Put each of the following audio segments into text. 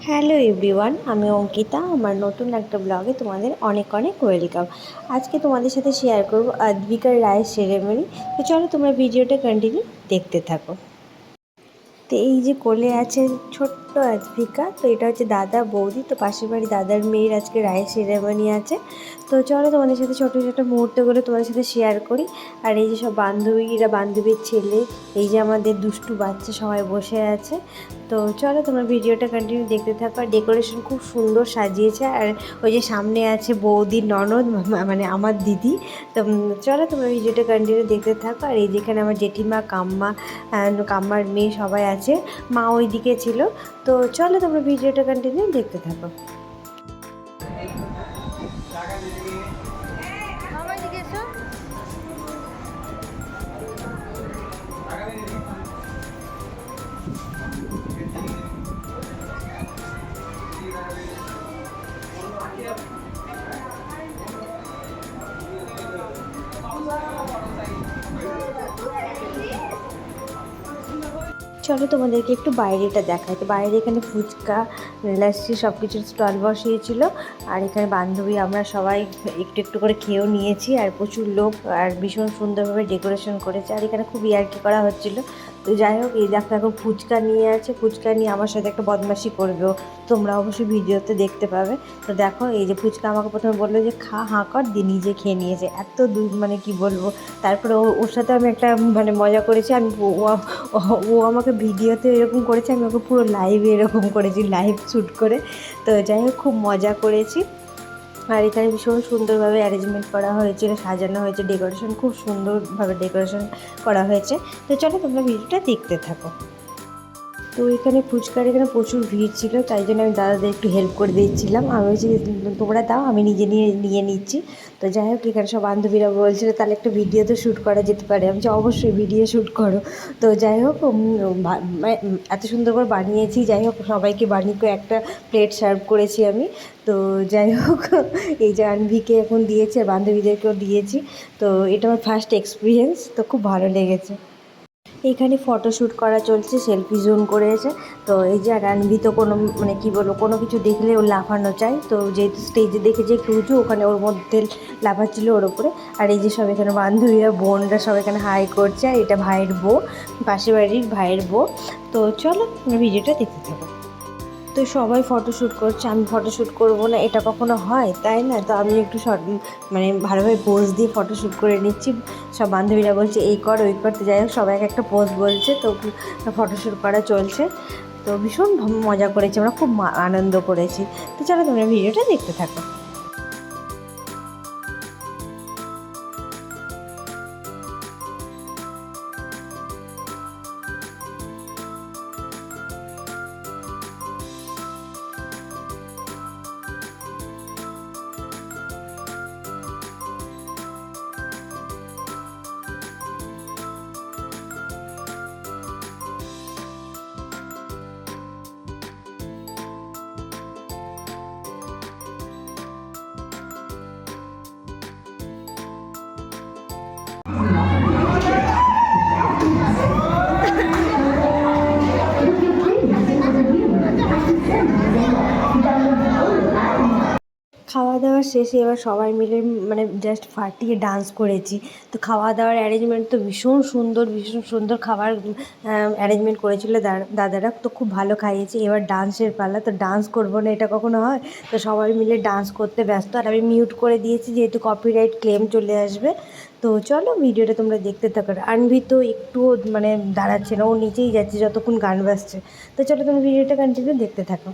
Hello everyone, আমি অঙ্কিতা। আমার নতুন একটা ব্লগে তোমাদের অনেক অনেক ওয়েলকাম। আজকে তোমাদের সাথে শেয়ার করব আদ্বিকার রায়ের সেরেমনি। তো চলো তোমরা ভিডিওটা কন্টিনিউ দেখতে থাকো। তো এই যে কোলে আছে ছোট্ট আদ্বিকা, তো এটা হচ্ছে দাদা বৌদি, তো পাশের বাড়ি দাদার মেয়ের আজকে রায়ের সেরেমনি আছে। তো চলো তোমাদের সাথে ছোটো ছোটো মুহূর্তগুলো তোমাদের সাথে শেয়ার করি। আর এই যে সব বান্ধবীরা, বান্ধবীর ছেলে, এই যে আমাদের দুষ্টু বাচ্চা সবাই বসে আছে। তো চলো তোমরা ভিডিওটা কন্টিনিউ দেখতে থাকো। আর ডেকোরেশন খুব সুন্দর সাজিয়েছে। আর ওই যে সামনে আছে বৌদির ননদ, মানে আমার দিদি। তো চলো তোমরা ভিডিওটা কন্টিনিউ দেখতে থাকো। আর এই যেখানে আমার জেঠিমা, কাম্মা, কাম্মার মেয়ে সবাই আছে, মা ওই দিকে ছিল। তো চলো তোমরা ভিডিওটা কন্টিনিউ দেখতে থাকো। চলো তোমাদেরকে একটু বাইরেটা দেখাই। তো বাইরে এখানে ফুচকা, লাস্সি সব কিছুর স্টল বসিয়েছিল। আর এখানে বান্ধবী আমরা সবাই একটু একটু করে খেয়েও নিয়েছি। আর প্রচুর লোক, আর ভীষণ সুন্দরভাবে ডেকোরেশন করেছে। আর এখানে খুব ইয়ার্কি করা হচ্ছিলো। তো যাই হোক, এই দেখো এখন ফুচকা নিয়ে আছে, ফুচকা নিয়ে আমার সাথে একটা বদমাশি করবেও, তোমরা অবশ্যই ভিডিওতে দেখতে পাবে। তো দেখো এই যে ফুচকা আমাকে প্রথমে বললো যে খা, হাঁ কর, দিয়ে নিজে খেয়ে নিয়েছে। এত মানে কি বলবো। তারপরে ওর সাথে আমি একটা মানে মজা করেছি। আমি ও আমাকে ভিডিওতে এরকম করেছে, আমি ওকে পুরো লাইভে এরকম করেছি, লাইভ শ্যুট করে। তো যাই হোক, খুব মজা করেছি। আর এখানে ভীষণ সুন্দরভাবে অ্যারেঞ্জমেন্ট করা হয়েছিল, সাজানো হয়েছে, ডেকোরেশন খুব সুন্দরভাবে ডেকোরেশন করা হয়েছে। তো চলো তোমরা ভিডিওটা দেখতে থাকো। তো এখানে ফুচকার এখানে প্রচুর ভিড় ছিল, তাই জন্য আমি দাদাদের একটু হেল্প করে দিচ্ছিলাম। আমি বলছি তোমরা দাও, আমি নিজে নিয়ে নিচ্ছি। তো যাই হোক, এখানে সব বান্ধবীরা বলছিল তাহলে একটা ভিডিও তো শ্যুট করা যেতে পারে। আমি বলছি অবশ্যই ভিডিও শ্যুট করো। তো যাই হোক, এত সুন্দর করে বানিয়েছি। যাই হোক, সবাইকে বানিয়ে করে একটা প্লেট সার্ভ করেছি আমি। তো যাই হোক, এই যে আনভিকে এখন দিয়েছি, আর বান্ধবীদেরকেও দিয়েছি। তো এটা আমার ফার্স্ট এক্সপিরিয়েন্স, তো খুব ভালো লেগেছে। এইখানে ফটোশ্যুট করা চলছে, সেলফি জোন করেছে। তো এই যে রানভি তো কোনো মানে কী বলবো, কোনো কিছু দেখলে ওর লাফানো চাই। তো যেহেতু স্টেজে দেখেছে একটু উঁচু, ওখানে ওর মধ্যে লাফাচ্ছিল ওর ওপরে। আর এই যে সব এখানে বান্ধবীরা, বোনরা সব এখানে হাই করছে। আর এটা ভাইয়ের বউ, পাশের বাড়ির ভাইয়ের বউ। তো চলো ভিডিওটা দেখতে থাকো। তো সবাই ফটোশ্যুট করছে, আমি ফটোশ্যুট করবো না, এটা কখনো হয়, তাই না? তো আমি একটু মানে ভালোভাবে পোজ দিয়ে ফটোশ্যুট করে নিচ্ছি। সব বান্ধবীরা বলছে এই কর ওই কর। তো যাই হোক, সবাই একটা পোজ বলছে, তো ফটোশ্যুট করা চলছে। তো ভীষণ মজা করেছি আমরা, খুব আনন্দ করেছি। তো চলো তোমরা ভিডিওটা দেখতে থাকো। খাওয়া দাওয়া শেষে এবার সবাই মিলে মানে জাস্ট ফাটিয়ে ডান্স করেছি। তো খাওয়া দাওয়ার অ্যারেঞ্জমেন্ট তো ভীষণ সুন্দর, ভীষণ সুন্দর খাবার অ্যারেঞ্জমেন্ট করেছিল দাদারা। তো খুব ভালো খাইয়েছে। এবার ডান্সের পালা, তো ডান্স করবো না এটা কখনো হয়? তো সবাই মিলে ডান্স করতে ব্যস্ত। আর আমি মিউট করে দিয়েছি, যেহেতু কপিরাইট ক্লেম চলে আসবে। তো চলো ভিডিওটা তোমরা দেখতে থাকো। আনভি তো একটুও মানে দাঁড়াচ্ছে না, ও নিচেই যাচ্ছে যতক্ষণ গান বাজছে। তো চলো তুমি ভিডিওটা কন্টিনিউ দেখতে থাকো।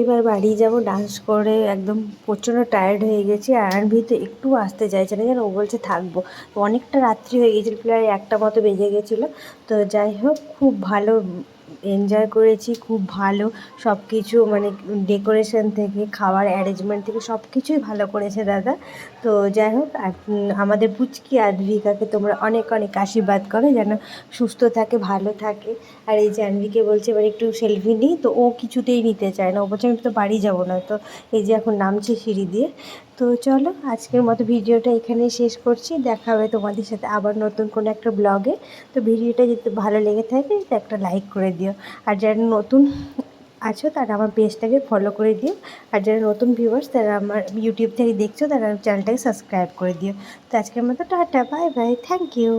এবার বাড়ি যাব, ডান্স করে একদম প্রচণ্ড টায়ার্ড হয়ে গেছি। আর আরভি তো একটু আসতে চাইছে না, যেন ও বলছে থাকবো। তো অনেকটা রাত্রি হয়ে গেছিলো, প্রায় 1টা মতো বেজে গেছিলো। তো যাই হোক, খুব ভালো এনজয় করেছি, খুব ভালো সব কিছু, মানে ডেকোরেশন থেকে খাওয়ার অ্যারেঞ্জমেন্ট থেকে সব কিছুই ভালো করেছে দাদা। তো যাই হোক, আর আমাদের পুচকি আর রিকাকে তোমরা অনেক অনেক আশীর্বাদ করো যেন সুস্থ থাকে, ভালো থাকে। আর এই জাহ্নবীকে বলছে এবার একটু সেলফি নিই, তো ও কিছুতেই নিতে চায় না। ও বলছে আমি তো বাড়ি যাবো না। তো এই যে এখন নামছে সিঁড়ি দিয়ে। তো চলো, আজকের মতো ভিডিওটা এখানেই শেষ করছি। দেখা হবে তোমাদের সাথে আবার নতুন কোনো একটা ব্লগে। তো ভিডিওটা যদি ভালো লেগে থাকে তো একটা লাইক করে দিও। আর যারা নতুন আছো তারা আমার পেজটাকে ফলো করে দিও। আর যারা নতুন ভিউয়ার্স তারা আমার ইউটিউব থেকে দেখছো তারা চ্যানেলটাকে সাবস্ক্রাইব করে দিও। তো আজকের মতো tata, bye bye, thank you.